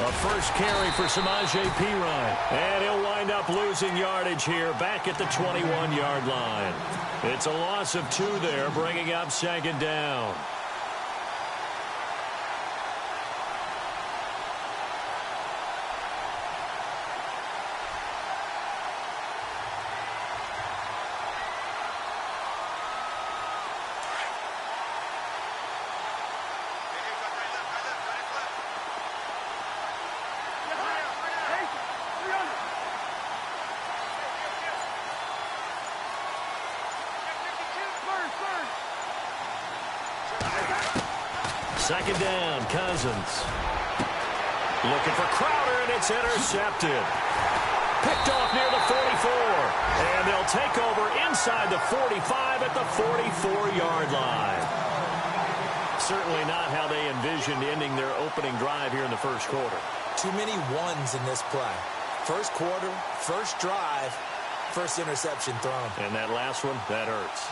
A first carry for Samaje Perine. And he'll wind up losing yardage here back at the 21-yard line. It's a loss of 2 there, bringing up second down. Second down, Cousins. Looking for Crowder, and it's intercepted. Picked off near the 44. And they'll take over inside the 45 at the 44-yard line. Certainly not how they envisioned ending their opening drive here in the first quarter. Too many ones in this play. First quarter, first drive, first interception thrown. And that last one, that hurts.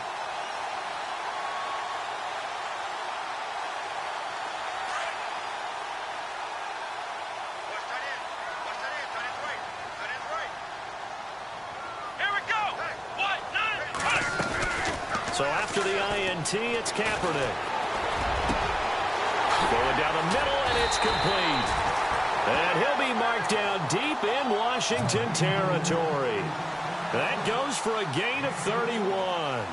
So after the INT, it's Kaepernick. Going down the middle, and it's complete. And he'll be marked down deep in Washington territory. That goes for a gain of 31.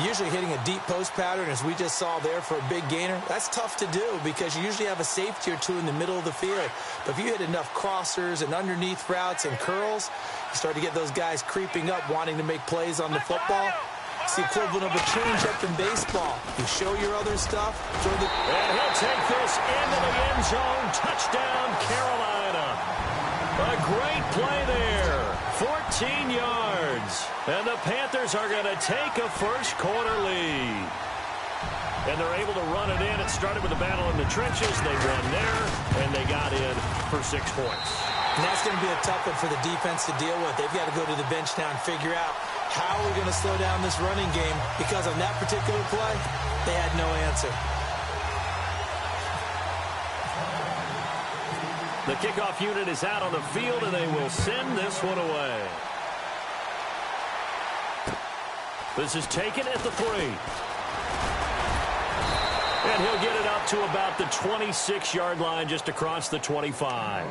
Usually hitting a deep post pattern, as we just saw there, for a big gainer, that's tough to do because you usually have a safety or two in the middle of the field. But if you hit enough crossers and underneath routes and curls, you start to get those guys creeping up, wanting to make plays on the football. It's the equivalent of a change-up in baseball. You show your other stuff. And he'll take this into the end zone. Touchdown, Carolina. A great play there. 14 yards. And the Panthers are going to take a first quarter lead. And they're able to run it in. It started with a battle in the trenches. They won there, and they got in for 6 points. And that's going to be a tough one for the defense to deal with. They've got to go to the bench now and figure out how are we going to slow down this running game, because on that particular play, they had no answer. The kickoff unit is out on the field, and they will send this one away. This is taken at the 3. And he'll get it up to about the 26-yard line, just across the 25.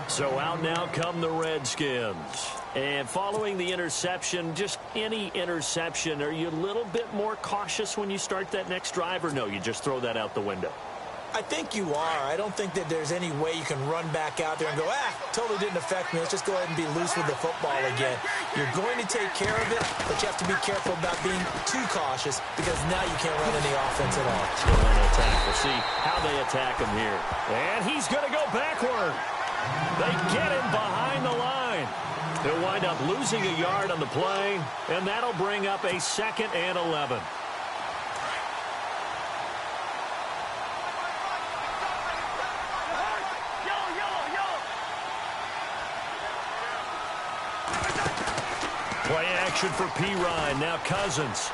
So out now come the Redskins. And following the interception, just any interception, are you a little bit more cautious when you start that next drive, or no, you just throw that out the window? I think you are. I don't think that there's any way you can run back out there and go, totally didn't affect me. Let's just go ahead and be loose with the football again. You're going to take care of it, but you have to be careful about being too cautious, because now you can't run any offense at all. Still an attack. We'll see how they attack him here. And he's going to go backward. They get him behind the line. They'll wind up losing a yard on the play, and that'll bring up a 2nd and 11. Play action for Perine. Now Cousins.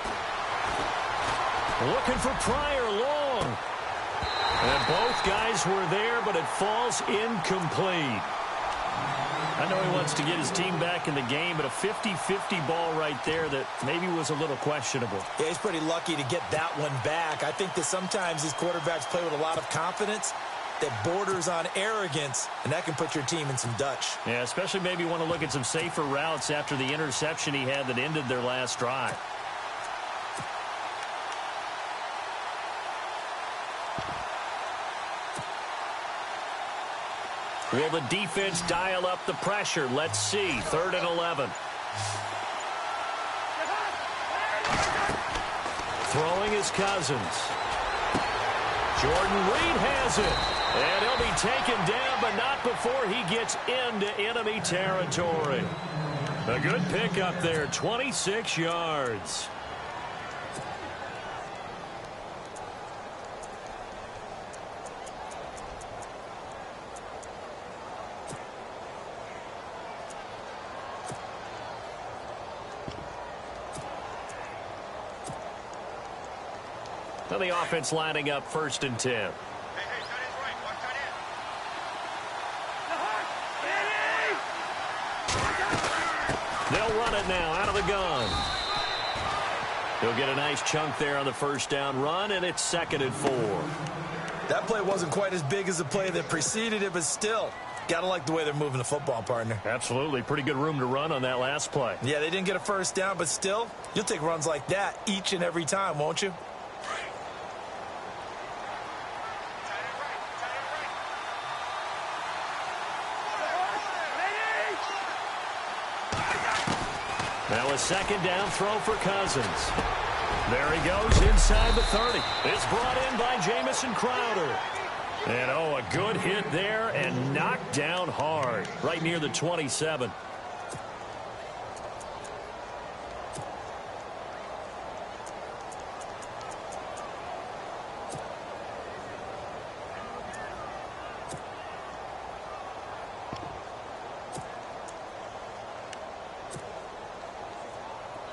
Looking for Pryor long. And both guys were there, but it falls incomplete. I know he wants to get his team back in the game, but a 50-50 ball right there that maybe was a little questionable. Yeah, he's pretty lucky to get that one back. I think that sometimes these quarterbacks play with a lot of confidence that borders on arrogance, and that can put your team in some Dutch. Yeah, especially maybe want to look at some safer routes after the interception he had that ended their last drive. Will the defense dial up the pressure? Let's see. 3rd and 11. Throwing is Cousins. Jordan Reed has it. And he'll be taken down, but not before he gets into enemy territory. A good pickup there, 26 yards. Now the offense lining up 1st and 10. They'll run it now out of the gun. He'll get a nice chunk there on the first down run, and it's 2nd and 4. That play wasn't quite as big as the play that preceded it, but still, gotta like the way they're moving the football, partner. Absolutely. Pretty good room to run on that last play. Yeah, they didn't get a first down, but still, you'll take runs like that each and every time, won't you? Now a 2nd down throw for Cousins. There he goes inside the 30. It's brought in by Jamison Crowder. And, oh, a good hit there and knocked down hard right near the 27.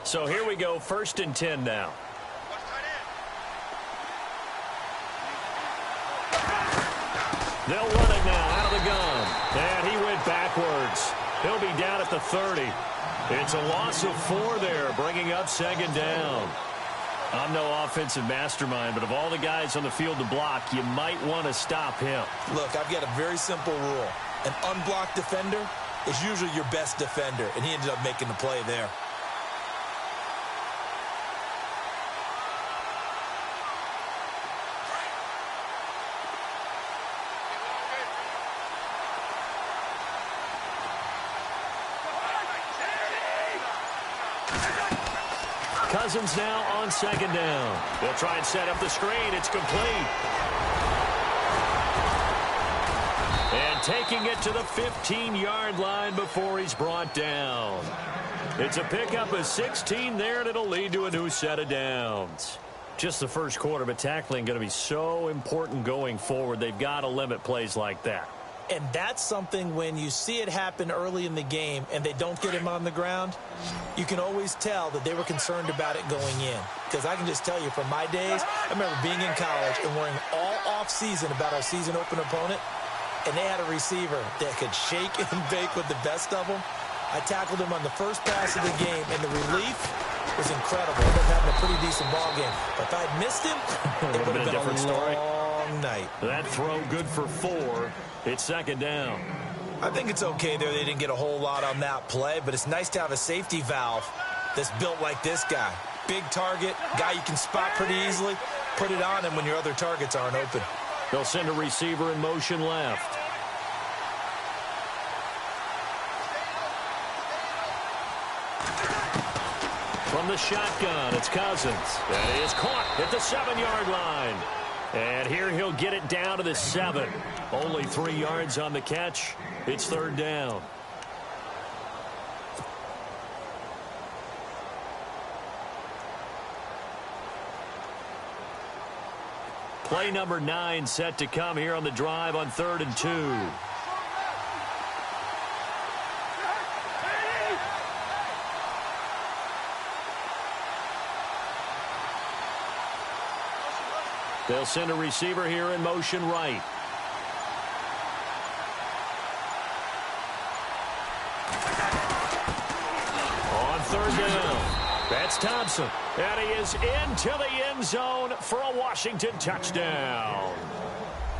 So here we go, 1st and 10 now. They'll run it now out of the gun. And he went backwards. He'll be down at the 30. It's a loss of 4 there, bringing up 2nd down. I'm no offensive mastermind, but of all the guys on the field to block, you might want to stop him. Look, I've got a very simple rule. An unblocked defender is usually your best defender, and he ended up making the play there. Cousins now on 2nd down. They'll try and set up the screen. It's complete. And taking it to the 15-yard line before he's brought down. It's a pickup of 16 there, and it'll lead to a new set of downs. Just the first quarter, but tackling going to be so important going forward. They've got to limit plays like that. And that's something when you see it happen early in the game and they don't get him on the ground, you can always tell that they were concerned about it going in. Because I can just tell you from my days, I remember being in college and worrying all off-season about our season open opponent, and they had a receiver that could shake and bake with the best of them. I tackled him on the first pass of the game, and the relief was incredible. I ended up having a pretty decent ball game. But if I'd missed him, it would have been a different story. Night. That throw good for 4. It's 2nd down. I think it's okay there. They didn't get a whole lot on that play, but it's nice to have a safety valve that's built like this guy. Big target, guy you can spot pretty easily. Put it on him when your other targets aren't open. They'll send a receiver in motion left. From the shotgun, it's Cousins. That is caught at the 7-yard line. And here he'll get it down to the 7. Only 3 yards on the catch. It's 3rd down. Play number 9 set to come here on the drive on 3rd and 2. They'll send a receiver here in motion right. On 3rd down, that's Thompson. And he is into the end zone for a Washington touchdown.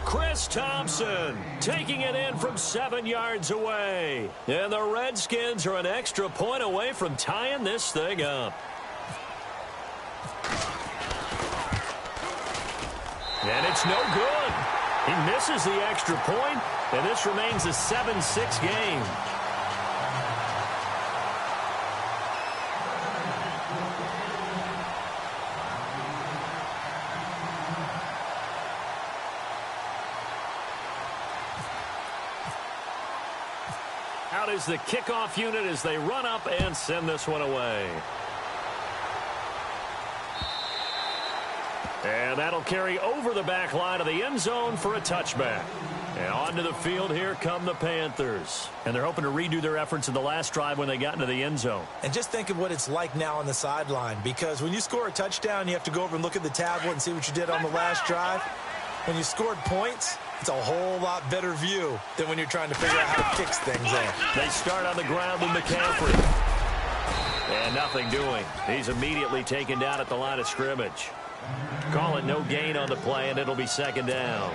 Chris Thompson taking it in from 7 yards away. And the Redskins are an extra point away from tying this thing up. And it's no good. He misses the extra point, and this remains a 7-6 game. Out is the kickoff unit as they run up and send this one away. And that'll carry over the back line of the end zone for a touchback. And onto the field, here come the Panthers. And they're hoping to redo their efforts in the last drive when they got into the end zone. And just think of what it's like now on the sideline, because when you score a touchdown, you have to go over and look at the tablet and see what you did on the last drive. When you scored points, it's a whole lot better view than when you're trying to figure out how to fix things there. They start on the ground with McCaffrey. Nothing doing. He's immediately taken down at the line of scrimmage. Call it no gain on the play, and it'll be second down.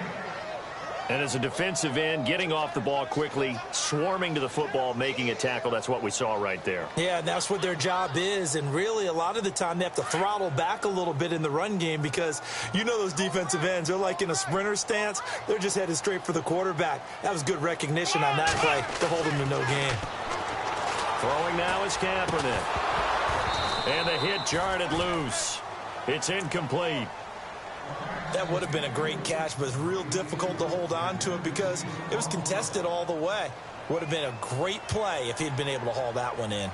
And as a defensive end, getting off the ball quickly, swarming to the football, making a tackle, that's what we saw right there. Yeah, and that's what their job is. And really, a lot of the time, they have to throttle back a little bit in the run game because you know those defensive ends, they're like in a sprinter stance. They're just headed straight for the quarterback. That was good recognition on that play to hold them to no gain. Throwing now is Kaepernick. And the hit jarred it loose. It's incomplete. That would have been a great catch, but it's real difficult to hold on to it because it was contested all the way. Would have been a great play if he'd been able to haul that one in.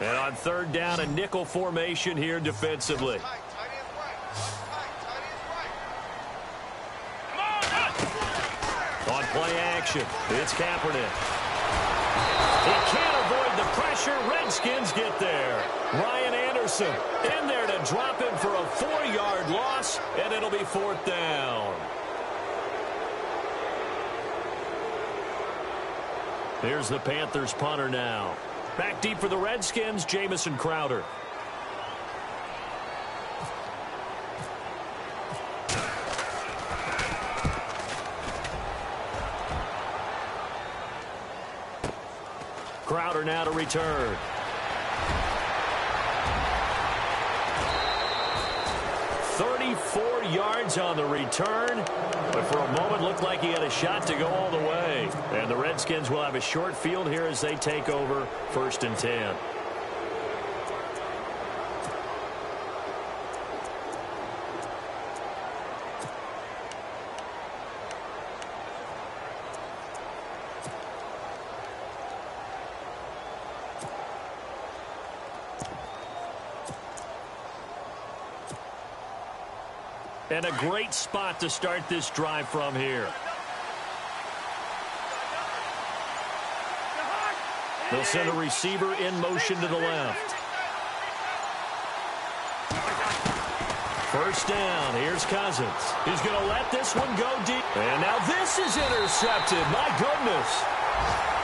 And on third down, a nickel formation here defensively. On play action, it's Kaepernick. He can't avoid the pressure. Redskins get there. Ryan Anderson in there to drop him for a 4-yard loss, and it'll be fourth down. Here's the Panthers punter now. Back deep for the Redskins, Jamison Crowder. Crowder now to return. "34 yards on the return, but for a moment looked like he had a shot to go all the way. And the Redskins will have a short field here as they take over 1st and 10. And a great spot to start this drive from here. They'll send a receiver in motion to the left. First down. Here's Cousins. He's going to let this one go deep. And now this is intercepted. My goodness.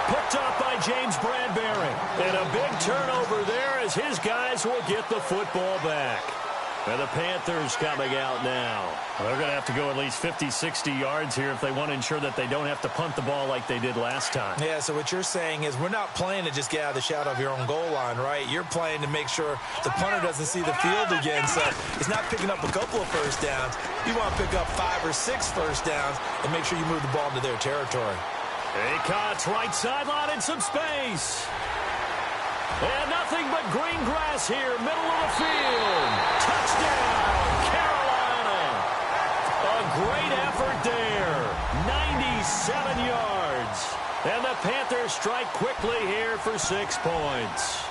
Picked off by James Bradbury. And a big turnover there as his guys will get the football back. And the Panthers coming out now. Well, they're going to have to go at least 50, 60 yards here if they want to ensure that they don't have to punt the ball like they did last time. Yeah, so what you're saying is we're not playing to just get out of the shadow of your own goal line, right? You're playing to make sure the punter doesn't see the field again. So it's not picking up a couple of first downs. You want to pick up 5 or 6 first downs and make sure you move the ball into their territory. He cuts right sideline in some space. And nothing but green grass here, middle of the field. Touchdown, Carolina. A great effort there. 97 yards. And the Panthers strike quickly here for 6 points.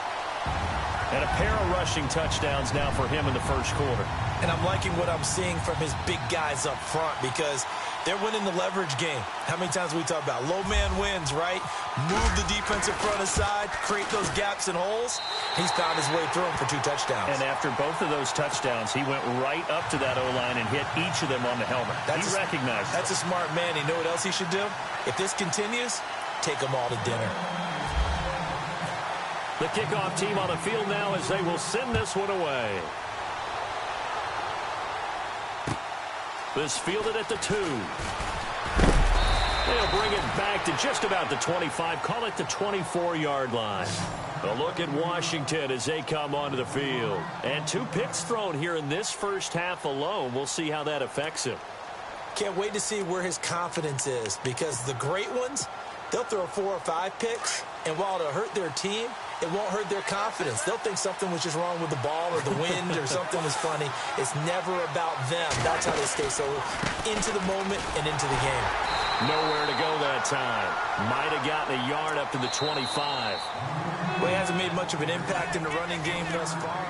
And a pair of rushing touchdowns now for him in the first quarter. And I'm liking what I'm seeing from his big guys up front because they're winning the leverage game. How many times we talk about low man wins, right? Move the defensive front aside, create those gaps and holes. He's found his way through them for 2 touchdowns. And after both of those touchdowns, he went right up to that O-line and hit each of them on the helmet. He recognized it. That's a smart man. You know what else he should do? If this continues, take them all to dinner. The kickoff team on the field now as they will send this one away. This fielded at the 2. They'll bring it back to just about the 25. Call it the 24-yard line. A look at Washington as they come onto the field. And 2 picks thrown here in this first half alone. We'll see how that affects him. Can't wait to see where his confidence is because the great ones, they'll throw 4 or 5 picks, and while it'll hurt their team, it won't hurt their confidence. They'll think something was just wrong with the ball or the wind or something was funny. It's never about them. That's how they stay so into the moment and into the game. Nowhere to go that time. Might have gotten a yard up to the 25. Well, he hasn't made much of an impact in the running game thus far.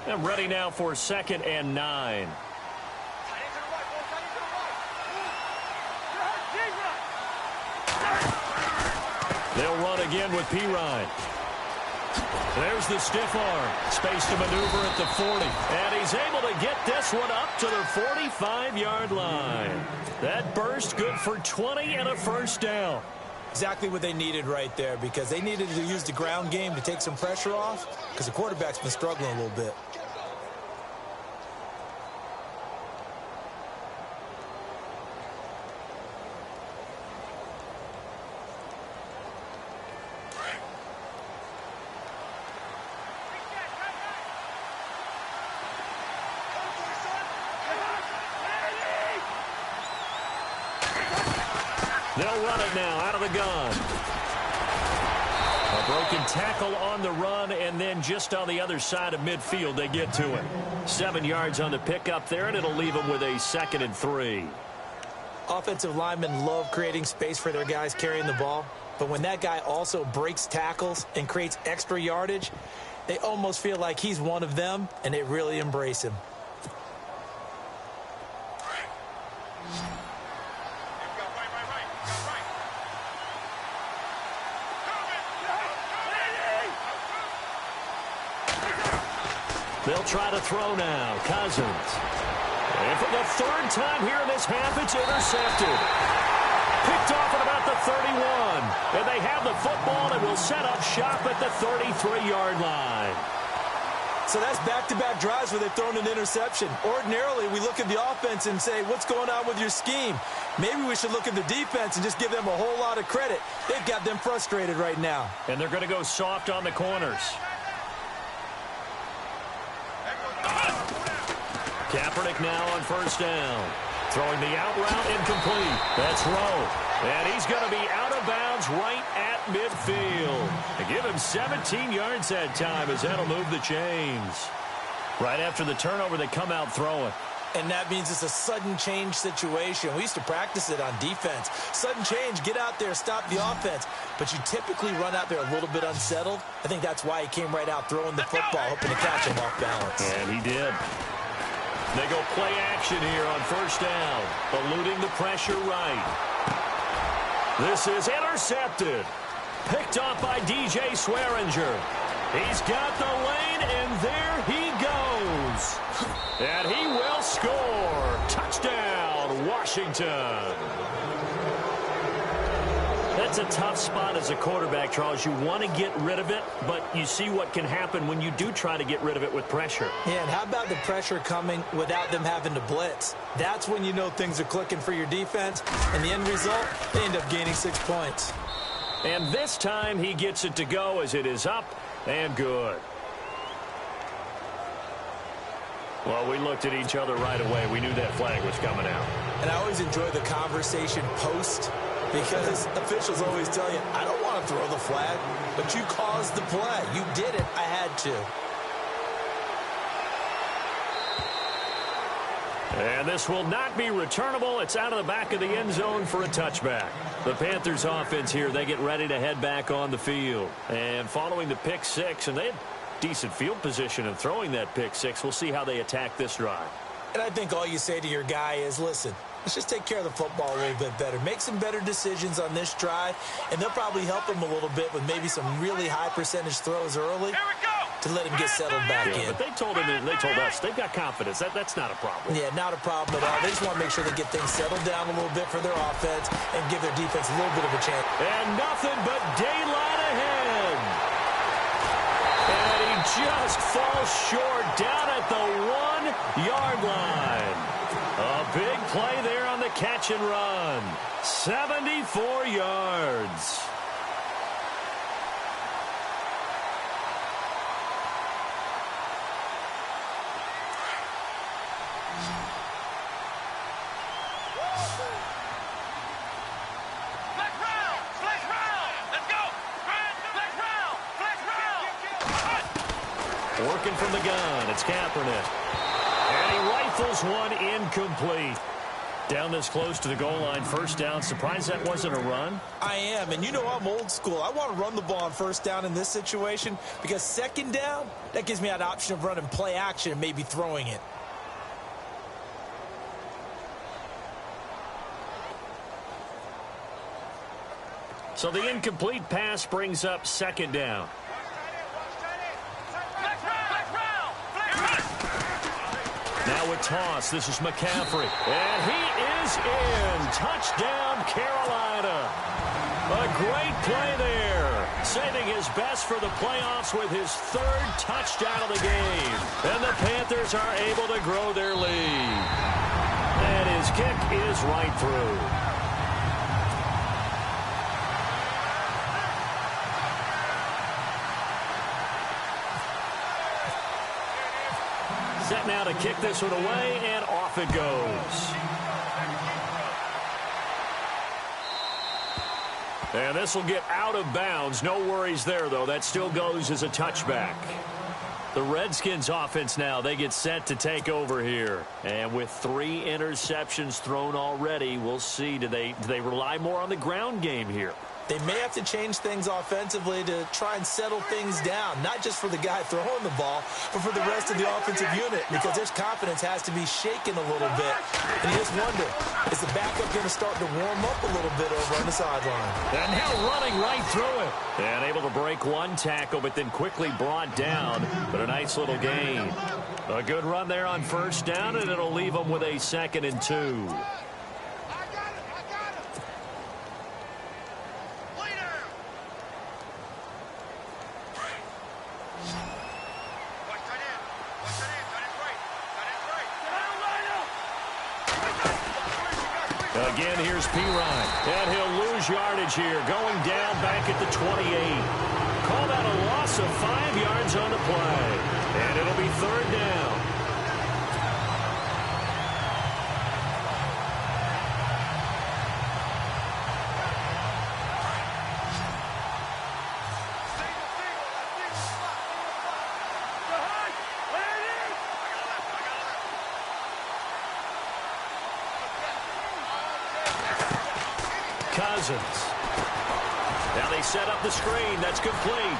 And ready now for 2nd and 9. They'll run again with Pirine. There's the stiff arm. Space to maneuver at the 40. And he's able to get this one up to the 45-yard line. That burst good for 20 and a first down. Exactly what they needed right there, because they needed to use the ground game to take some pressure off, because the quarterback's been struggling a little bit. They'll run it now out of the gun. A broken tackle on the run, and then just on the other side of midfield, they get to it. 7 yards on the pickup there, and it'll leave them with a 2nd and 3. Offensive linemen love creating space for their guys carrying the ball, but when that guy also breaks tackles and creates extra yardage, they almost feel like he's one of them, and they really embrace him. They'll try to throw now. Cousins. And for the 3rd time here in this half, it's intercepted. Picked off at about the 31. And they have the football and will set up shop at the 33-yard line. So that's back-to-back drives where they've thrown an interception. Ordinarily, we look at the offense and say, what's going on with your scheme? Maybe we should look at the defense and just give them a whole lot of credit. They've got them frustrated right now. And they're going to go soft on the corners. Kaepernick now on first down. Throwing the out route incomplete. That's Rowe. And he's going to be out of bounds right at midfield. They give him 17 yards that time as that'll move the chains. Right after the turnover, they come out throwing. And that means it's a sudden change situation. We used to practice it on defense. Sudden change, get out there, stop the offense. But you typically run out there a little bit unsettled. I think that's why he came right out throwing the football, hoping to catch him off balance. And he did. They go play action here on first down, eluding the pressure right. This is intercepted. Picked off by DJ Swearinger. He's got the lane, and there he goes. And he will score. Touchdown, Washington. That's a tough spot as a quarterback, Charles. You want to get rid of it, but you see what can happen when you do try to get rid of it with pressure. Yeah, and how about the pressure coming without them having to blitz? That's when you know things are clicking for your defense, and the end result, they end up gaining 6 points. And this time he gets it to go as it is up and good. Well, we looked at each other right away. We knew that flag was coming out. And I always enjoy the conversation post, because officials always tell you, I don't want to throw the flag, but you caused the play. You did it. I had to. And this will not be returnable. It's out of the back of the end zone for a touchback. The Panthers offense here, they get ready to head back on the field. And following the pick six, and they had decent field position in throwing that pick six, we'll see how they attack this drive. And I think all you say to your guy is, listen, let's just take care of the football a little bit better. Make some better decisions on this drive, and they'll probably help him a little bit with maybe some really high percentage throws early to let him get settled back in. But they told us they've got confidence. That's not a problem. Yeah, not a problem at all. They just want to make sure they get things settled down a little bit for their offense and give their defense a little bit of a chance. And nothing but daylight ahead. And he just falls short down at the 1-yard line. A big play there on the catch and run. 74 yards. Working from the gun, it's Kaepernick. And he rifles one incomplete. Down this close to the goal line, first down. Surprised that wasn't a run? I am, and you know I'm old school. I want to run the ball on first down in this situation because second down, that gives me that option of running play action and maybe throwing it. So the incomplete pass brings up second down. Now with toss, this is McCaffrey. And he is in. Touchdown, Carolina. A great play there. Saving his best for the playoffs with his third touchdown of the game. And the Panthers are able to grow their lead. And his kick is right through. Set now to kick this one away, and off it goes. And this will get out of bounds. No worries there, though. That still goes as a touchback. The Redskins offense now, they get set to take over here. And with 3 interceptions thrown already, we'll see. Do they rely more on the ground game here? They may have to change things offensively to try and settle things down, not just for the guy throwing the ball, but for the rest of the offensive unit, because their confidence has to be shaken a little bit. And you just wonder, is the backup going to start to warm up a little bit over on the sideline? And now running right through it. And able to break one tackle, but then quickly brought down. But a nice little gain. A good run there on first down, and it'll leave them with a 2nd and 2. Again, here's Pirine. And he'll lose yardage here, going down back at the 28. Call that a loss of 5 yards on the play. And it'll be 3rd down. Cousins. Now they set up the screen. That's complete.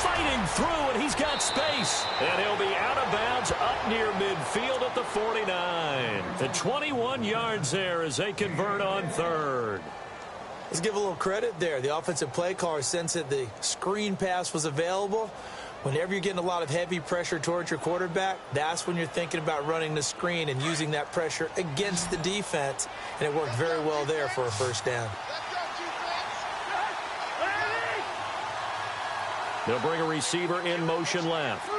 Fighting through, and he's got space. And he'll be out of bounds up near midfield at the 49. The 21 yards there as they convert on 3rd. Let's give a little credit there. The offensive play caller sensed that the screen pass was available. Whenever you're getting a lot of heavy pressure towards your quarterback, that's when you're thinking about running the screen and using that pressure against the defense. And it worked very well there for a 1st down. They'll bring a receiver in motion left.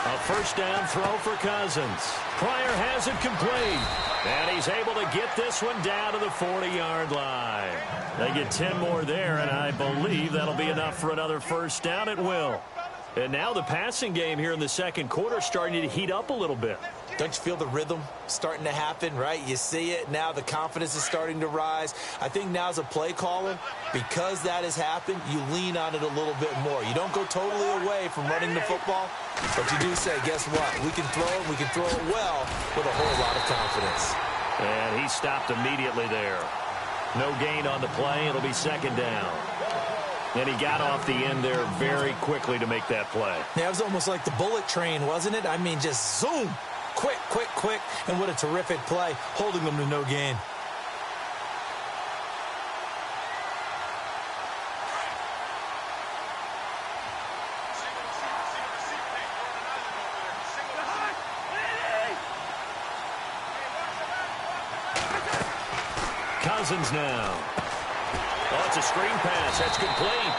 A 1st down throw for Cousins. Pryor has it complete. And he's able to get this one down to the 40-yard line. They get 10 more there, and I believe that'll be enough for another 1st down. It will. And now the passing game here in the 2nd quarter starting to heat up a little bit. Don't you feel the rhythm starting to happen, right? You see it. Now the confidence is starting to rise. I think now as a play caller, because that has happened, you lean on it a little bit more. You don't go totally away from running the football, but you do say, guess what? We can throw it. We can throw it well with a whole lot of confidence. And he stopped immediately there. No gain on the play. It'll be 2nd down. And he got off the end there very quickly to make that play. Yeah, it was almost like the bullet train, wasn't it? I mean, just zoom. Quick, quick, quick. And what a terrific play, holding them to no gain. Cousins now. Oh, it's a screen pass. That's complete.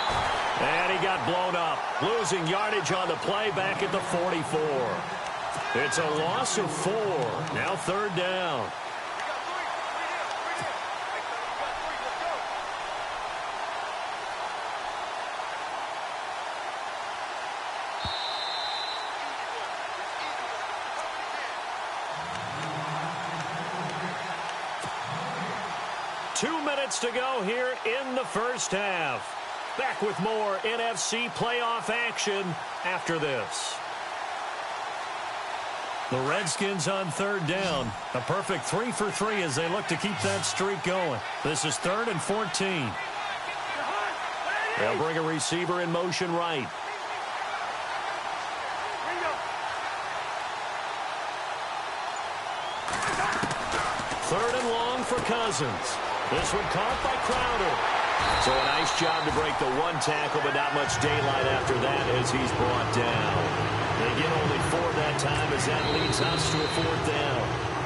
And he got blown up. Losing yardage on the play back at the 44. It's a loss of 4. Now 3rd down. Two minutes to go here in the 1st half. Back with more NFC playoff action after this. The Redskins on 3rd down. A perfect 3 for 3 as they look to keep that streak going. This is 3rd and 14. They'll bring a receiver in motion right. Third and long for Cousins. This one caught by Crowder. So a nice job to break the one tackle, but not much daylight after that as he's brought down. They get only 4 that time as that leads us to a 4th down.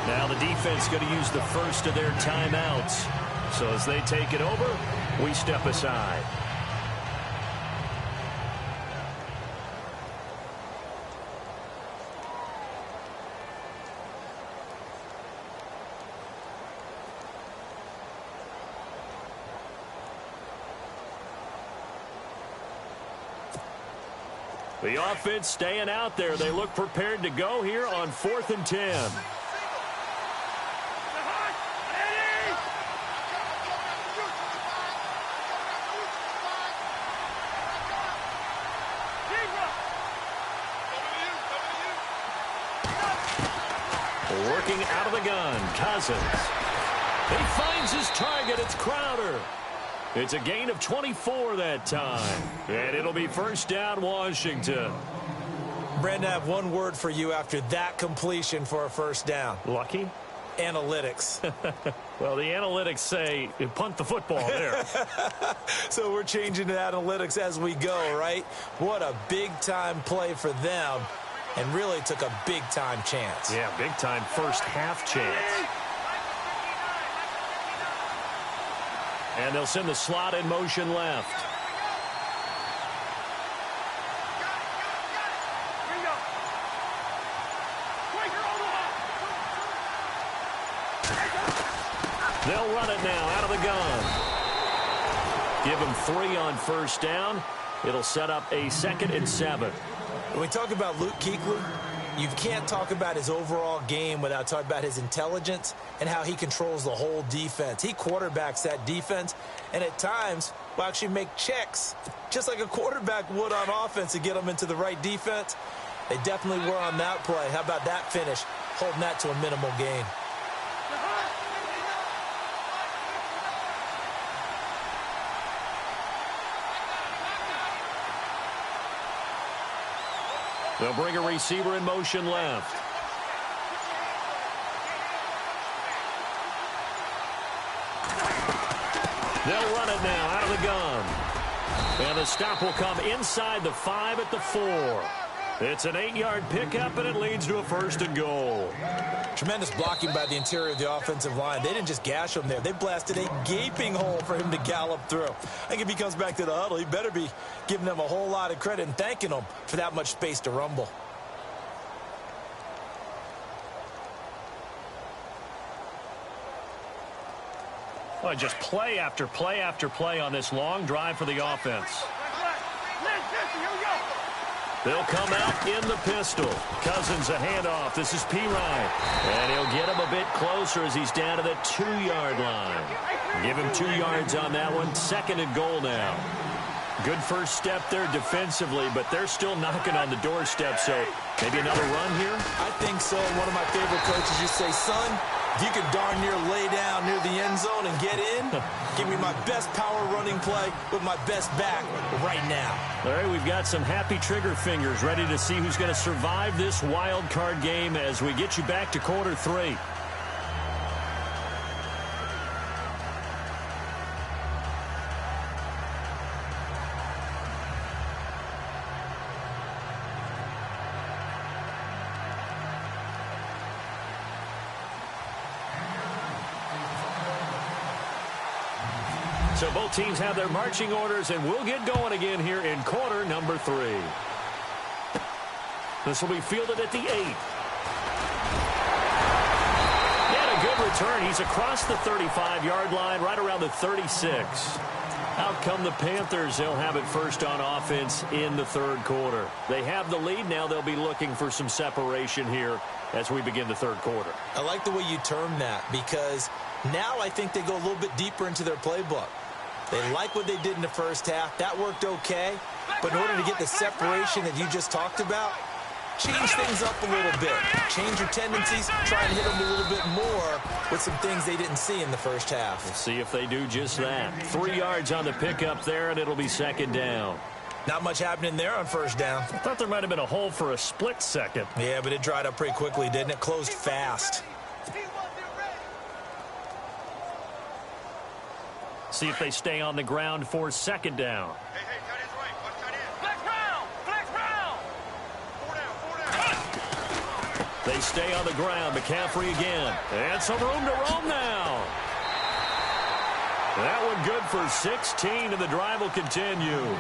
Now the defense going to use the first of their timeouts. So as they take it over, we step aside. The offense staying out there. They look prepared to go here on 4th and 10. Working out of the gun, Cousins. He finds his target. It's Crowder. It's a gain of 24 that time. And it'll be 1st down, Washington. Brandon, I have one word for you after that completion for a 1st down. Lucky? Analytics. Well, the analytics say punt the football there. So we're changing to analytics as we go, right? What a big-time play for them, and really took a big-time chance. Yeah, big-time first half chance. And they'll send the slot in motion left. They'll run it now out of the gun. Give him 3 on 1st down. It'll set up a 2nd and 7. When we talk about Luke Kuechly, you can't talk about his overall game without talking about his intelligence and how he controls the whole defense. He quarterbacks that defense, and at times will actually make checks, just like a quarterback would on offense to get them into the right defense. They definitely were on that play. How about that finish, holding that to a minimal gain? They'll bring a receiver in motion left. They'll run it now out of the gun. And the stop will come inside the 5 at the 4. It's an 8-yard pickup, and it leads to a 1st and goal. Tremendous blocking by the interior of the offensive line. They didn't just gash him there. They blasted a gaping hole for him to gallop through. I think if he comes back to the huddle, he better be giving them a whole lot of credit and thanking them for that much space to rumble. Well, just play after play after play on this long drive for the offense. They'll come out in the pistol. Cousins a handoff. This is P. Ryan. And he'll get him a bit closer as he's down to the 2-yard line. Give him 2 yards on that one. 2nd and goal now. Good first step there defensively, but they're still knocking on the doorstep, so maybe another run here? I think so. One of my favorite coaches used to say, son, if you can darn near lay down near the end zone and get in, give me my best power running play with my best back right now. All right, we've got some happy trigger fingers ready to see who's going to survive this wild card game as we get you back to quarter 3. So both teams have their marching orders, and we'll get going again here in quarter number 3. This will be fielded at the 8. And a good return. He's across the 35-yard line, right around the 36. Out come the Panthers. They'll have it first on offense in the 3rd quarter. They have the lead. Now they'll be looking for some separation here as we begin the 3rd quarter. I like the way you term that, because now I think they go a little bit deeper into their playbook. They like what they did in the first half. That worked okay. But in order to get the separation that you just talked about, change things up a little bit. Change your tendencies. Try and hit them a little bit more with some things they didn't see in the first half. We'll see if they do just that. 3 yards on the pickup there, and it'll be 2nd down. Not much happening there on 1st down. I thought there might have been a hole for a split second. Yeah, but it dried up pretty quickly, didn't it? Closed fast. See if they stay on the ground for second down. They stay on the ground. McCaffrey again. And some room to roam now. That one good for 16, and the drive will continue.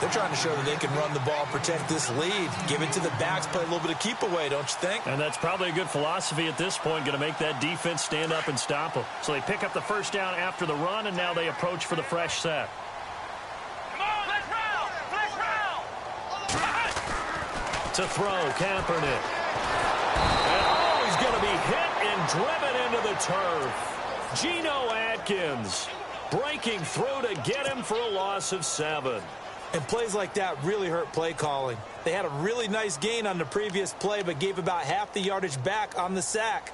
They're trying to show that they can run the ball, protect this lead. Give it to the backs, play a little bit of keep away, don't you think? And that's probably a good philosophy at this point, going to make that defense stand up and stop them. So they pick up the first down after the run, and now they approach for the fresh set. Come on, let's round! Let's round! To throw, Kaepernick. And oh, he's going to be hit and driven into the turf. Geno Atkins breaking through to get him for a loss of 7. And plays like that really hurt play calling. They had a really nice gain on the previous play, but gave about half the yardage back on the sack.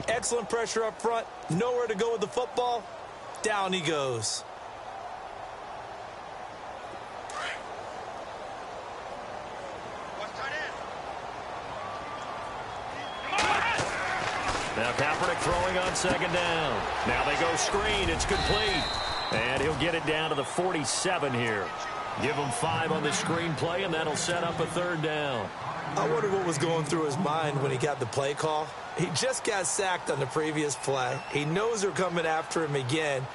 Excellent pressure up front. Nowhere to go with the football. Down he goes. Now Kaepernick throwing on second down. Now they go screen. It's complete. And he'll get it down to the 47 here. Give him 5 on the screen play, and that'll set up a third down. I wonder what was going through his mind when he got the play call. He just got sacked on the previous play. He knows they're coming after him again.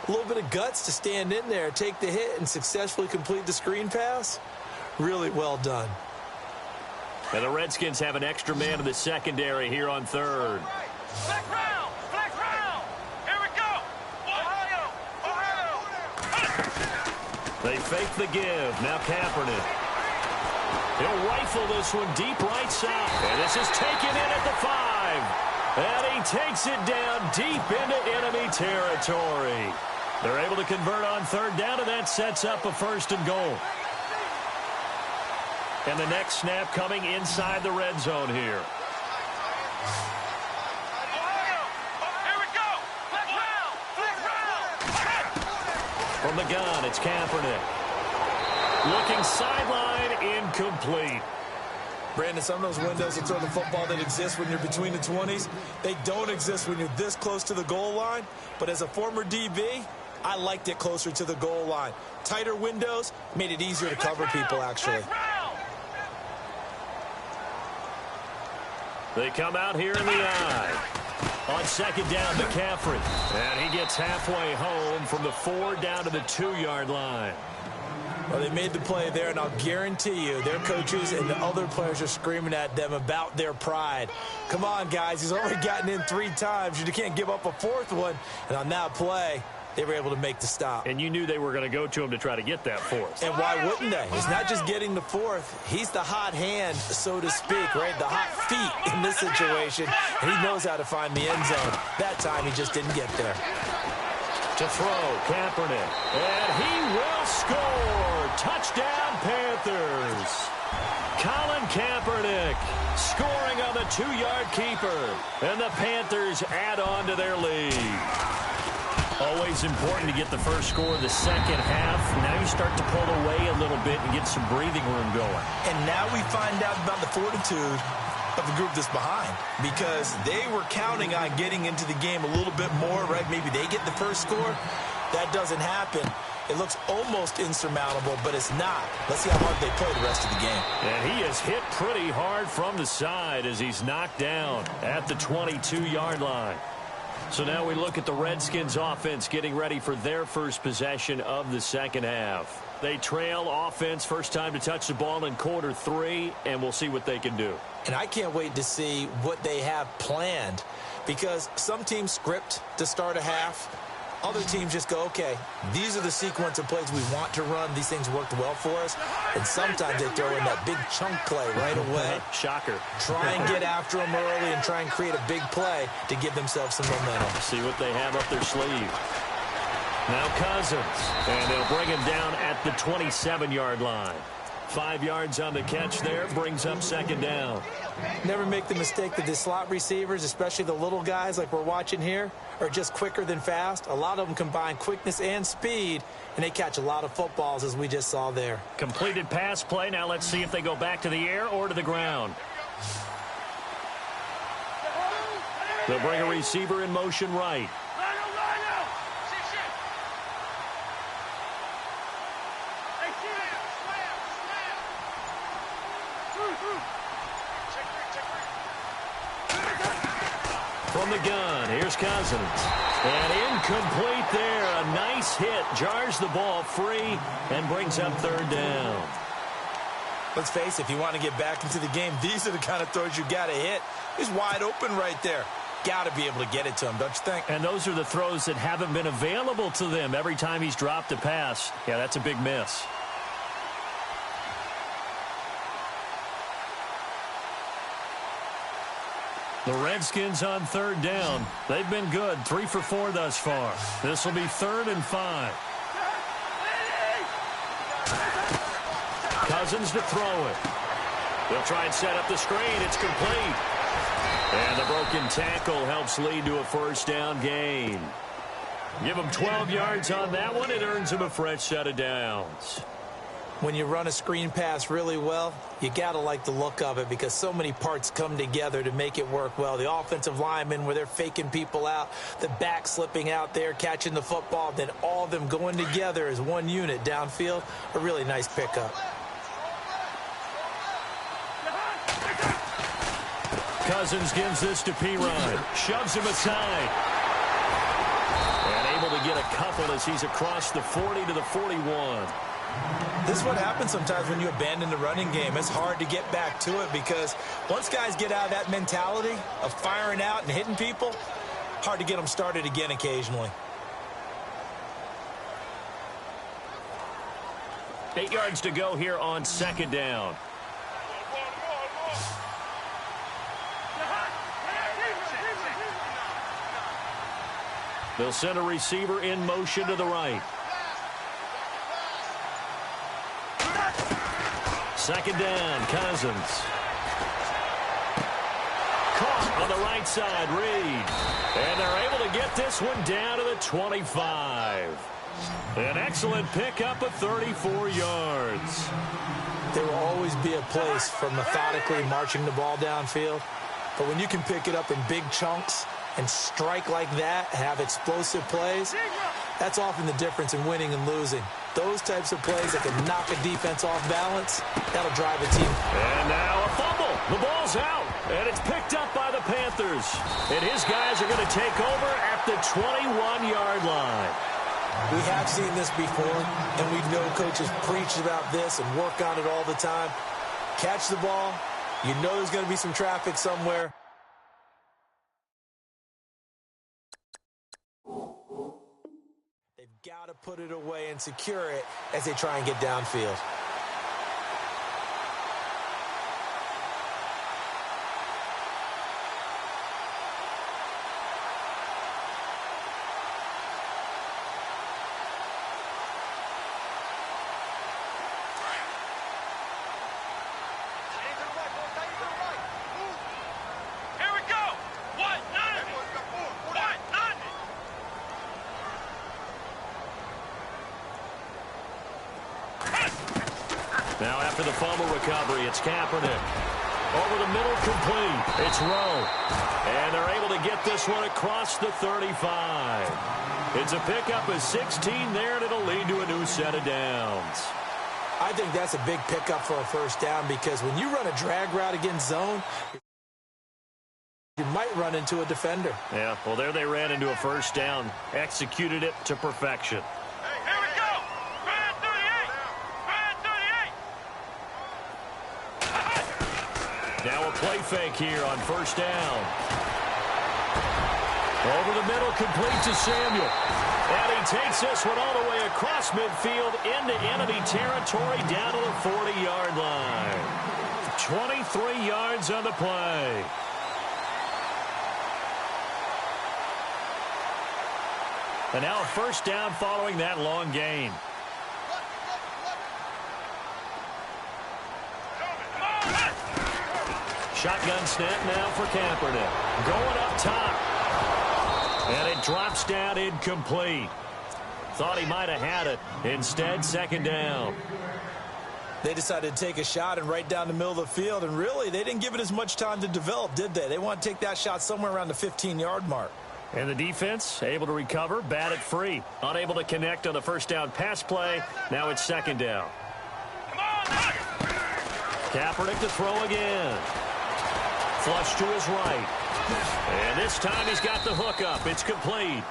A little bit of guts to stand in there, take the hit, and successfully complete the screen pass. Really well done. And the Redskins have an extra man in the secondary here on third. Flex round! Flex round! Here we go! Ohio! Ohio! They fake the give. Now Kaepernick. He'll rifle this one deep right side. And this is taken in at the 5. And he takes it down deep into enemy territory. They're able to convert on third down, and that sets up a 1st and goal. And the next snap coming inside the red zone here. Here we go! Flex round! Flex round! From the gun, it's Kaepernick. Looking sideline, incomplete. Brandon, some of those windows to throw the football that exist when you're between the 20s, they don't exist when you're this close to the goal line. But as a former DB, I liked it closer to the goal line. Tighter windows made it easier to cover people, actually. They come out here in the eye. On second down, McCaffrey. And he gets halfway home from the 4 down to the 2-yard line. Well, they made the play there, and I'll guarantee you their coaches and the other players are screaming at them about their pride. Come on, guys. He's already gotten in 3 times. You can't give up a 4th one. And on that play, they were able to make the stop. And you knew they were going to go to him to try to get that 4th. And why wouldn't they? It's not just getting the 4th. He's the hot hand, so to speak, right? The hot feet in this situation. And he knows how to find the end zone. That time, he just didn't get there. To throw, Kaepernick. And he will score. Touchdown, Panthers. Colin Kaepernick scoring on the 2-yard keeper. And the Panthers add on to their lead. Always important to get the first score of the second half. Now you start to pull away a little bit and get some breathing room going. And now we find out about the fortitude of the group that's behind, because they were counting on getting into the game a little bit more, right? Maybe they get the first score. That doesn't happen. It looks almost insurmountable, but it's not. Let's see how hard they play the rest of the game. And he is hit pretty hard from the side as he's knocked down at the 22-yard line. So now we look at the Redskins offense getting ready for their first possession of the second half. They trail offense, first time to touch the ball in quarter 3, and we'll see what they can do. And I can't wait to see what they have planned, because some teams script to start a half. Other teams just go, okay, these are the sequence of plays we want to run. These things worked well for us. And sometimes they throw in that big chunk play right away. Shocker. Try and get after them early and try and create a big play to give themselves some momentum. See what they have up their sleeve. Now Cousins. And they'll bring him down at the 27-yard line. 5 yards on the catch there, brings up second down. Never make the mistake that the slot receivers, especially the little guys like we're watching here, are just quicker than fast. A lot of them combine quickness and speed, and they catch a lot of footballs, as we just saw there. Completed pass play. Now let's see if they go back to the air or to the ground. They'll bring a receiver in motion right. from the gun. Here's Cousins. And incomplete there. A nice hit. Jars the ball free and brings up third down. Let's face it, if you want to get back into the game, these are the kind of throws you got to hit. He's wide open right there. Got to be able to get it to him, don't you think? And those are the throws that haven't been available to them every time he's dropped a pass. Yeah, that's a big miss. The Redskins on third down. They've been good, 3 for 4 thus far. This will be 3rd and 5. Cousins to throw it. They'll try and set up the screen. It's complete. And the broken tackle helps lead to a first down gain. Give him 12 yards on that one. It earns him a fresh set of downs. When you run a screen pass really well, you got to like the look of it because so many parts come together to make it work well. The offensive linemen where they're faking people out, the back slipping out there, catching the football, then all of them going together as one unit downfield. A really nice pickup. Cousins gives this to P-Rod. Shoves him aside. And able to get a couple as he's across the 40 to the 41. This is what happens sometimes when you abandon the running game. It's hard to get back to it because once guys get out of that mentality of firing out and hitting people, hard to get them started again occasionally. 8 yards to go here on second down. They'll send a receiver in motion to the right. Second down, Cousins. Caught on the right side, Reed. And they're able to get this one down to the 25. An excellent pickup of 34 yards. There will always be a place for methodically marching the ball downfield. But when you can pick it up in big chunks and strike like that, have explosive plays, that's often the difference in winning and losing. Those types of plays that can knock a defense off balance, that'll drive a team. And now a fumble. The ball's out, and it's picked up by the Panthers. And his guys are going to take over at the 21-yard line. We have seen this before, and we know coaches preach about this and work on it all the time. Catch the ball. You know there's going to be some traffic somewhere. They've got to put it away and secure it as they try and get downfield. Now after the fumble recovery, it's Kaepernick. Over the middle, complete. It's Rowe. And they're able to get this one across the 35. It's a pickup of 16 there, and it'll lead to a new set of downs. I think that's a big pickup for a first down because when you run a drag route against zone, you might run into a defender. Yeah, well, there they ran into a first down. Executed it to perfection. Now a play fake here on first down. Over the middle, complete to Samuel. And he takes this one all the way across midfield into enemy territory down to the 40-yard line. 23 yards on the play. And now a first down following that long gain. Shotgun snap now for Kaepernick. Going up top. And it drops down incomplete. Thought he might have had it. Instead, second down. They decided to take a shot and right down the middle of the field, and really, they didn't give it as much time to develop, did they? They want to take that shot somewhere around the 15-yard mark. And the defense able to recover, bat it free. Unable to connect on the first down pass play. Now it's second down. Kaepernick to throw again. Flush to his right. And this time he's got the hook up. It's complete.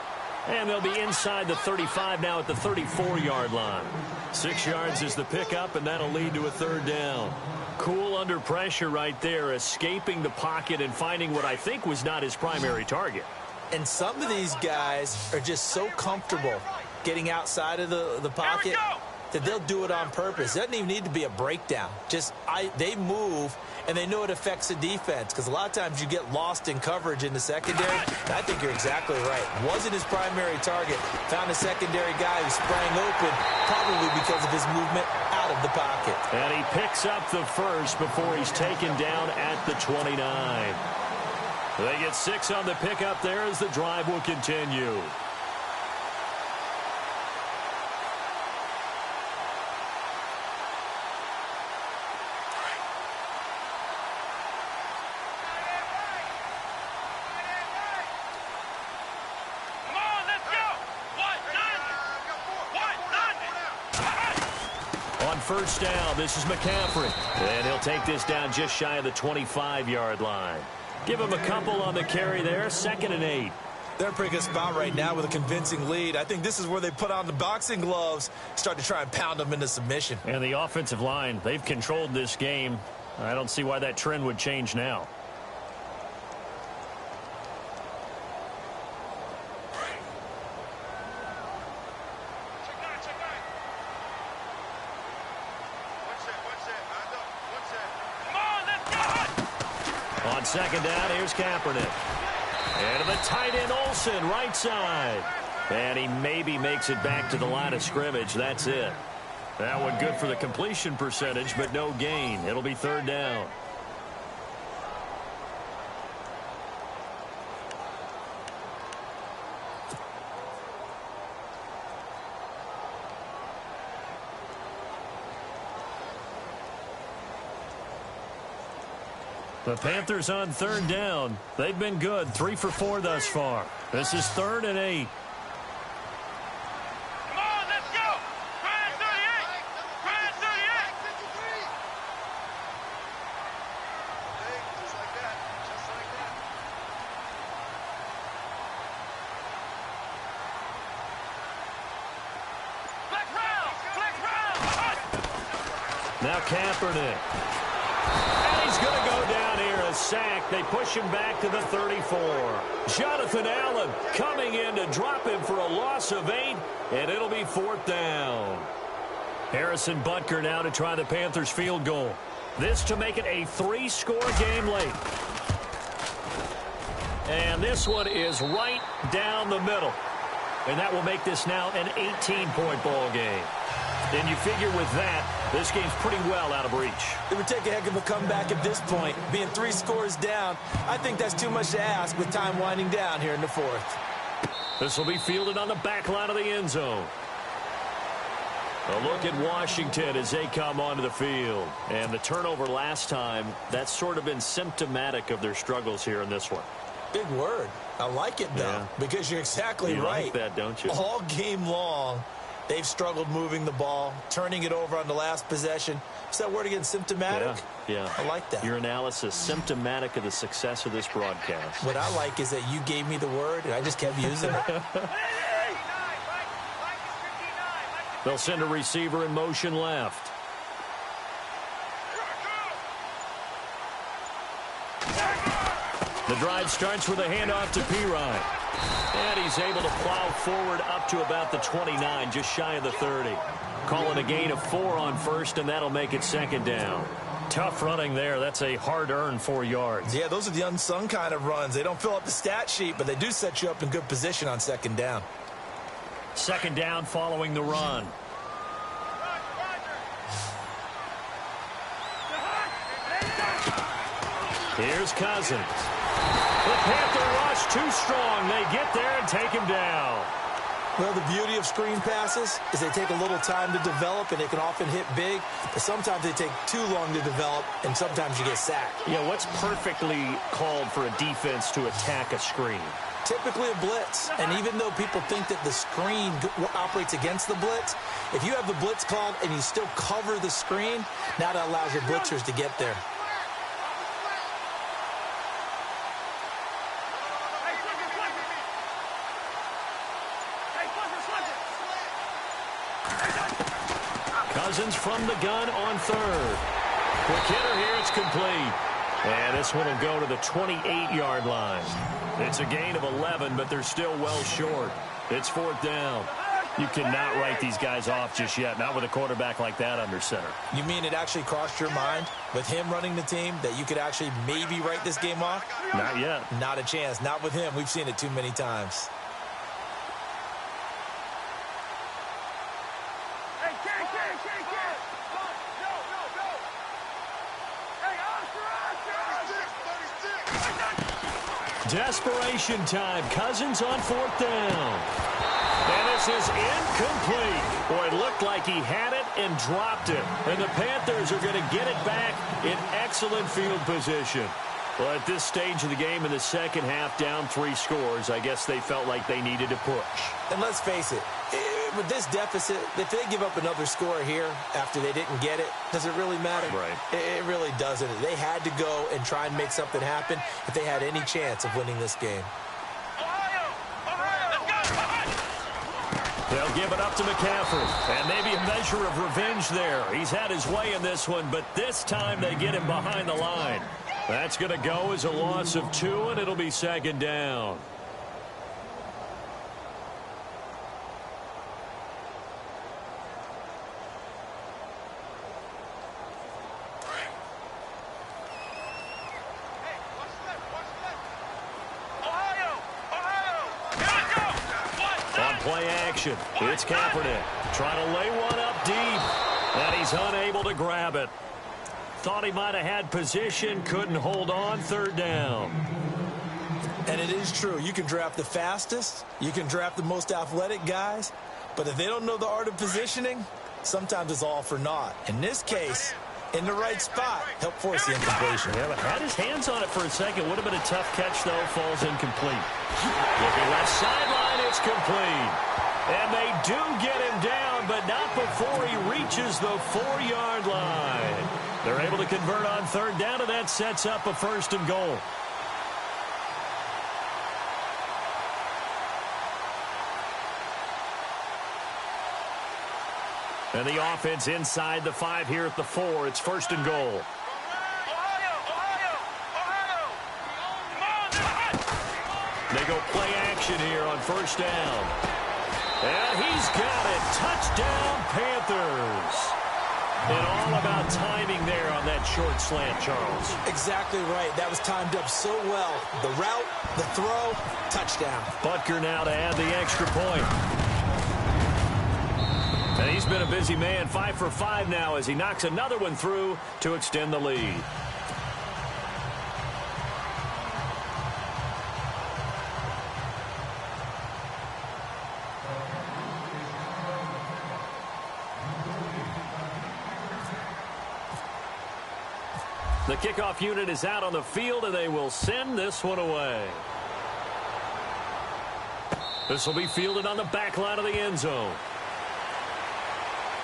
And they'll be inside the 35 now at the 34-yard line. 6 yards is the pickup, and that'll lead to a third down. Cool under pressure right there, escaping the pocket and finding what I think was not his primary target. And some of these guys are just so comfortable getting outside of the pocket that they'll do it on purpose. It doesn't even need to be a breakdown. They move, and they know it affects the defense, because a lot of times you get lost in coverage in the secondary. And I think you're exactly right. Wasn't his primary target. Found a secondary guy who sprang open, probably because of his movement out of the pocket. And he picks up the first before he's taken down at the 29. They get 6 on the pickup there as the drive will continue. First down, this is McCaffrey. And he'll take this down just shy of the 25-yard line. Give him a couple on the carry there, 2nd and 8. They're in a pretty good spot right now with a convincing lead. I think this is where they put on the boxing gloves, start to try and pound them into submission. And the offensive line, they've controlled this game. I don't see why that trend would change now. On 2nd down, here's Kaepernick. And to the tight end, Olsen, right side. And he maybe makes it back to the line of scrimmage. That's it. That one good for the completion percentage, but no gain. It'll be 3rd down. The Panthers on 3rd down. They've been good, 3 for 4 thus far. This is 3rd and 8. Come on, let's go! Try 38! Try 38! Just like that. Just like that. Flex round! Flex round! Now Kaepernick. And he's going to go down here, a sack. They push him back to the 34. Jonathan Allen coming in to drop him for a loss of 8, and it'll be 4th down. Harrison Butker now to try the Panthers field goal. This to make it a 3-score game late. And this one is right down the middle. And that will make this now an 18-point ball game. And you figure with that, this game's pretty well out of reach. It would take a heck of a comeback at this point. Being 3 scores down, I think that's too much to ask with time winding down here in the 4th. This will be fielded on the back line of the end zone. A look at Washington as they come onto the field. And the turnover last time, that's sort of been symptomatic of their struggles here in this one. Big word. I like it, though, because you're exactly right. You like that, don't you? All game long, they've struggled moving the ball, turning it over on the last possession. Is that word again, symptomatic? Yeah. I like that. Your analysis, symptomatic of the success of this broadcast. What I like is that you gave me the word, and I just kept using it. They'll send a receiver in motion left. The drive starts with a handoff to Pirine. And he's able to plow forward up to about the 29, just shy of the 30. Call it a gain of 4 on first, and that'll make it 2nd down. Tough running there. That's a hard-earned 4 yards. Yeah, those are the unsung kind of runs. They don't fill up the stat sheet, but they do set you up in good position on 2nd down. 2nd down following the run. Here's Cousins. The Panther rush too strong. They get there and take him down. Well, the beauty of screen passes is they take a little time to develop, and they can often hit big, but sometimes they take too long to develop, and sometimes you get sacked. Yeah, what's perfectly called for a defense to attack a screen? Typically a blitz, and even though people think that the screen operates against the blitz, if you have the blitz called and you still cover the screen, now that allows your blitzers to get there. Cousins from the gun on third. Quick hitter here. It's complete. And this one will go to the 28-yard line. It's a gain of 11, but they're still well short. It's fourth down. You cannot write these guys off just yet, not with a quarterback like that under center. You mean it actually crossed your mind with him running the team that you could actually maybe write this game off? Not yet. Not a chance. Not with him. We've seen it too many times. Hey, Ken. Go. Hey, Oscar. Desperation time. Cousins on fourth down. And this is incomplete. Boy, it looked like he had it and dropped it. And the Panthers are going to get it back in excellent field position. Well, at this stage of the game in the second half, down 3 scores, I guess they felt like they needed to push. And let's face it, with this deficit, if they give up another score here after they didn't get it, does it really matter? Right. It really doesn't. They had to go and try and make something happen if they had any chance of winning this game. They'll give it up to McCaffrey. And maybe a measure of revenge there. He's had his way in this one, but this time they get him behind the line. That's going to go as a loss of 2, and it'll be second down. Play action. It's Kaepernick trying to lay one up deep, and he's unable to grab it. Thought he might have had position, couldn't hold on, third down. And it is true. You can draft the fastest, you can draft the most athletic guys, but if they don't know the art of positioning, sometimes it's all for naught. In this case, in the right spot, help force the incompletion. Yeah, but had his hands on it for a second. Would have been a tough catch, though. Falls incomplete. Looking left sideline, it's complete. And they do get him down, but not before he reaches the 4-yard line. They're able to convert on third down, and that sets up a first and goal. And the offense inside the 5 here at the 4. It's first and goal. They go play action here on first down. And he's got it. Touchdown, Panthers. And all about timing there on that short slant, Charles. Exactly right. That was timed up so well. The route, the throw, touchdown. Butker now to add the extra point. And he's been a busy man, 5 for 5 now as he knocks another one through to extend the lead. The kickoff unit is out on the field, and they will send this one away. This will be fielded on the back line of the end zone.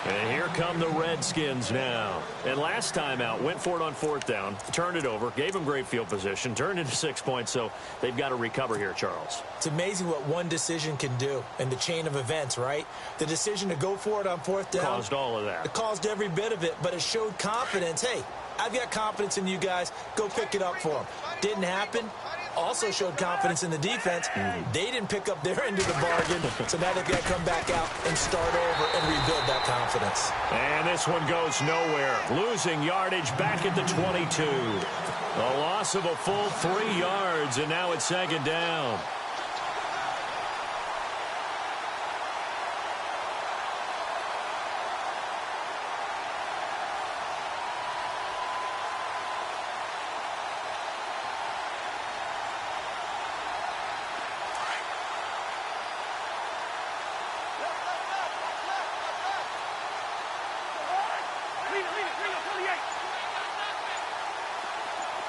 And here come the Redskins now. And last time out, went for it on fourth down, turned it over, gave them great field position, turned into 6 points, so they've got to recover here, Charles. It's amazing what one decision can do in the chain of events, right? The decision to go for it on fourth down. Caused all of that. It caused every bit of it, but it showed confidence. Hey, I've got confidence in you guys. Go pick it up for them. Didn't happen. Also showed confidence in the defense. They didn't pick up their end of the bargain, so now they've got to come back out and start over and rebuild that confidence. And this one goes nowhere. Losing yardage back at the 22. A loss of a full 3 yards, and now it's second down.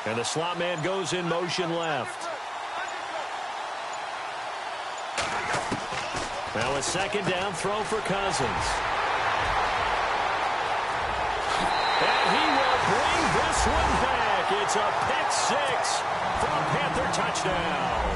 And the slot man goes in motion left. Now a second down throw for Cousins. And he will bring this one back. It's a pick 6 for a Panther touchdown.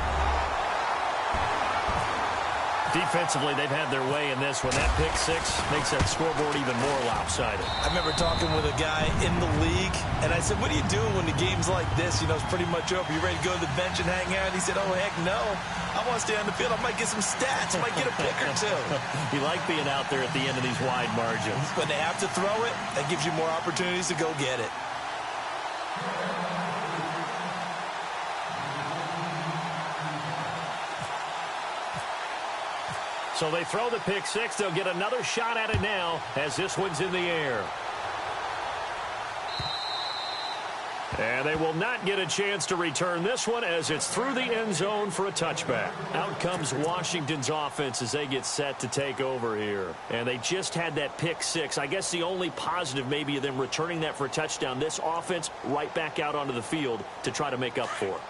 Defensively, they've had their way in this one. That pick six makes that scoreboard even more lopsided. I remember talking with a guy in the league, and I said, what are you doing when the game's like this? You know, it's pretty much over. You ready to go to the bench and hang out? And he said, oh, heck no. I want to stay on the field. I might get some stats. I might get a pick or two. You like being out there at the end of these wide margins. When they have to throw it, that gives you more opportunities to go get it. So they throw the pick six. They'll get another shot at it now as this one's in the air. And they will not get a chance to return this one as it's through the end zone for a touchback. Out comes Washington's offense as they get set to take over here. And they just had that pick six. I guess the only positive maybe of them returning that for a touchdown. This offense right back out onto the field to try to make up for it.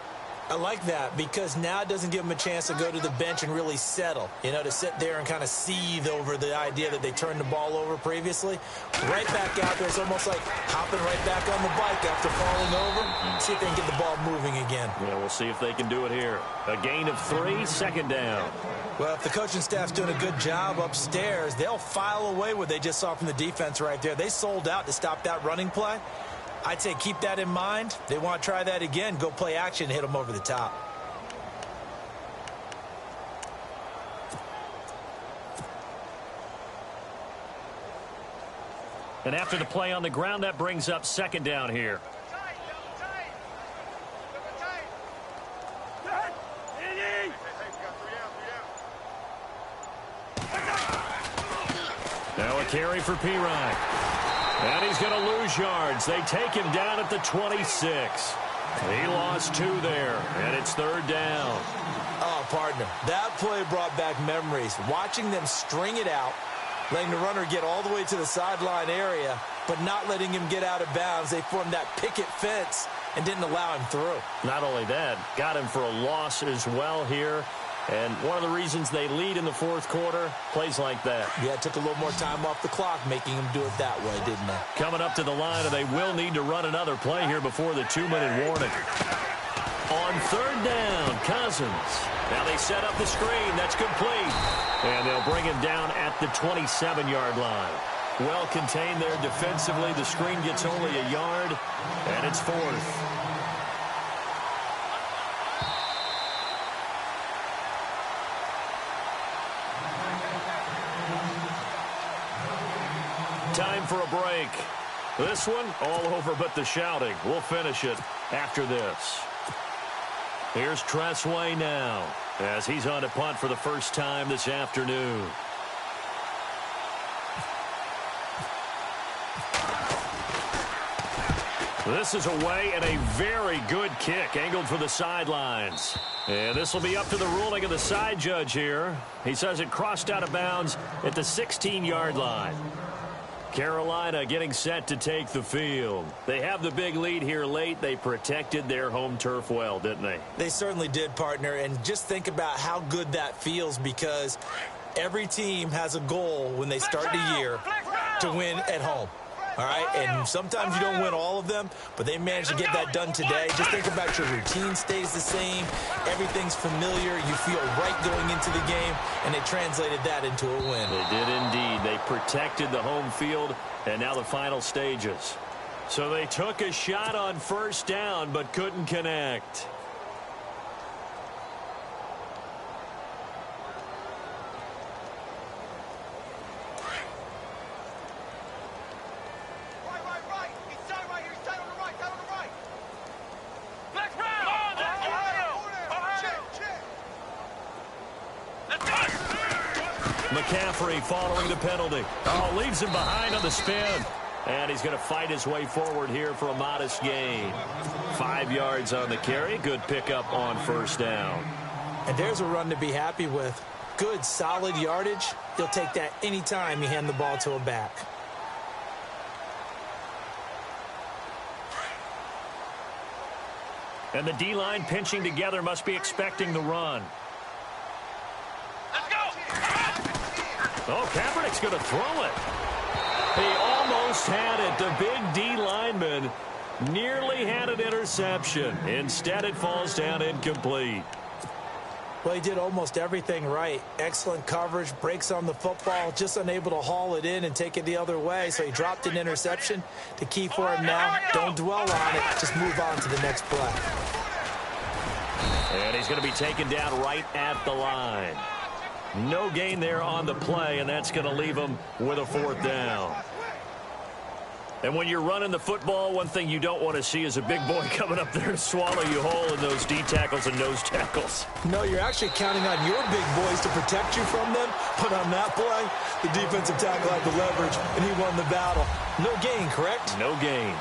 I like that because now it doesn't give them a chance to go to the bench and really settle, you know, to sit there and kind of seethe over the idea that they turned the ball over previously. Right back out there, it's almost like hopping right back on the bike after falling over. See if they can get the ball moving again. Yeah, we'll see if they can do it here. A gain of 3, second down. Well, if the coaching staff's doing a good job upstairs, they'll file away what they just saw from the defense right there. They sold out to stop that running play. I'd say keep that in mind. They want to try that again. Go play action and hit them over the top. And after the play on the ground, that brings up second down here. Now a carry for Pirine. And he's going to lose yards. They take him down at the 26. He lost 2 there, and it's third down. Oh, partner, that play brought back memories. Watching them string it out, letting the runner get all the way to the sideline area, but not letting him get out of bounds. They formed that picket fence and didn't allow him through. Not only that, got him for a loss as well here. And one of the reasons they lead in the fourth quarter, plays like that. Yeah, it took a little more time off the clock, making him do it that way, didn't they? Coming up to the line, and they will need to run another play here before the 2-minute warning. On third down, Cousins. Now they set up the screen. That's complete. And they'll bring him down at the 27-yard line. Well contained there defensively. The screen gets only a yard, and it's fourth. Time for a break. This one, all over but the shouting. We'll finish it after this. Here's Tressway now as he's on to punt for the first time this afternoon. This is away and a very good kick angled for the sidelines. And this will be up to the ruling of the side judge here. He says it crossed out of bounds at the 16-yard line. Carolina getting set to take the field. They have the big lead here late. They protected their home turf well, didn't they? They certainly did, partner. And just think about how good that feels because every team has a goal when they start the year to win at home. All right, and sometimes you don't win all of them, but they managed to get that done today. Just think about your routine stays the same. Everything's familiar. You feel right going into the game, and they translated that into a win. They did indeed. They protected the home field, and now the final stages. So they took a shot on first down, but couldn't connect. McCaffrey following the penalty. Oh, leaves him behind on the spin. And he's going to fight his way forward here for a modest gain. 5 yards on the carry. Good pickup on first down. And there's a run to be happy with. Good, solid yardage. He'll take that anytime you hand the ball to a back. And the D-line pinching together must be expecting the run. Oh, Kaepernick's going to throw it. He almost had it. The big D lineman nearly had an interception. Instead, it falls down incomplete. Well, he did almost everything right. Excellent coverage, breaks on the football, just unable to haul it in and take it the other way. So he dropped an interception. The key for him now, don't dwell on it. Just move on to the next play. And he's going to be taken down right at the line. No gain there on the play, and that's going to leave him with a 4th down. And when you're running the football, one thing you don't want to see is a big boy coming up there and swallow you whole in those D tackles and nose tackles. No, you're actually counting on your big boys to protect you from them. But on that play, the defensive tackle had the leverage, and he won the battle. No gain, correct? No gain.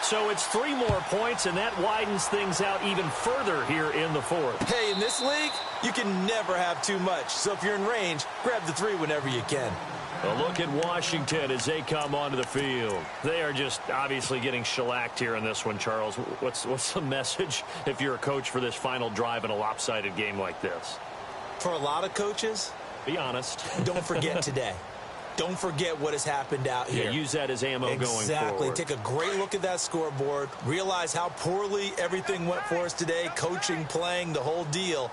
So it's 3 more points, and that widens things out even further here in the 4th. Hey, in this league, you can never have too much. So if you're in range, grab the 3 whenever you can. A look at Washington as they come onto the field. They are just obviously getting shellacked here in this one, Charles. What's the message if you're a coach for this final drive in a lopsided game like this? For a lot of coaches, be honest. Don't forget today. Don't forget what has happened out here. Yeah, use that as ammo going forward. Exactly. Take a great look at that scoreboard. Realize how poorly everything went for us today. Coaching, playing, the whole deal.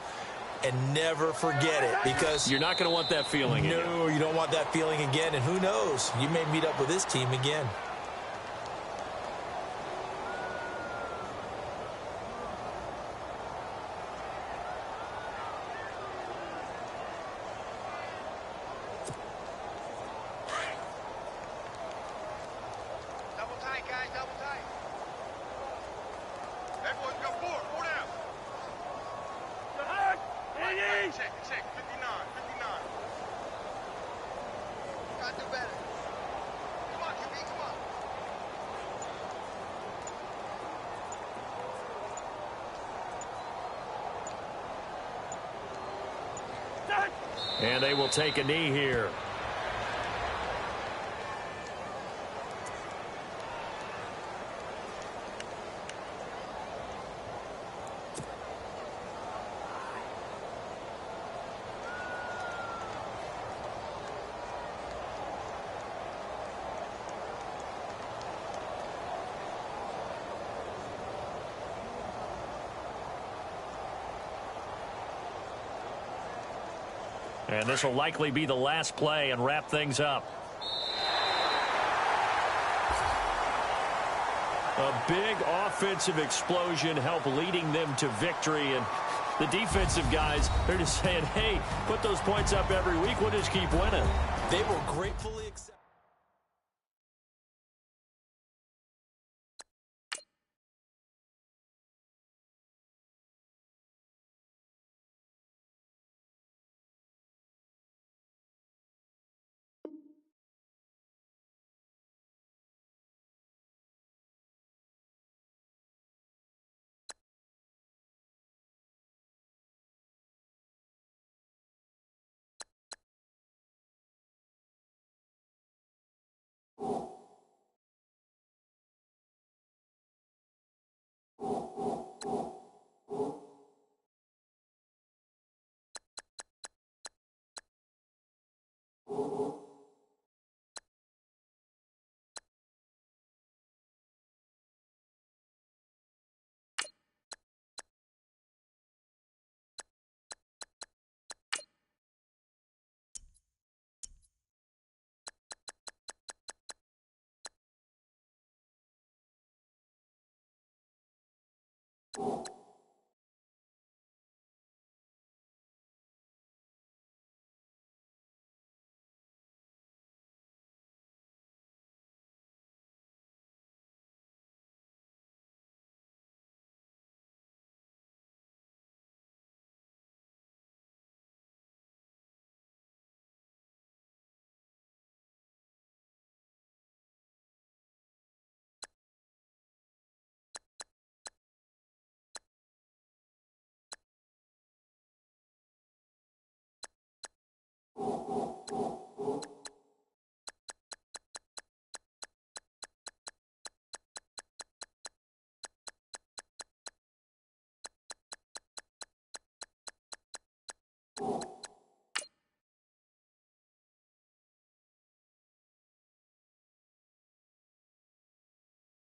And never forget it, because you're not going to want that feeling again. No, you don't want that feeling again. And who knows? You may meet up with this team again. Double tight, guys, double tight. Everyone's got 4 down. Check, 59, 59. Gotta do better. Come on, QB, come on. And they will take a knee here. And this will likely be the last play and wrap things up. A big offensive explosion helped leading them to victory. And the defensive guys, they're just saying, hey, put those points up every week. We'll just keep winning. They will gratefully accept.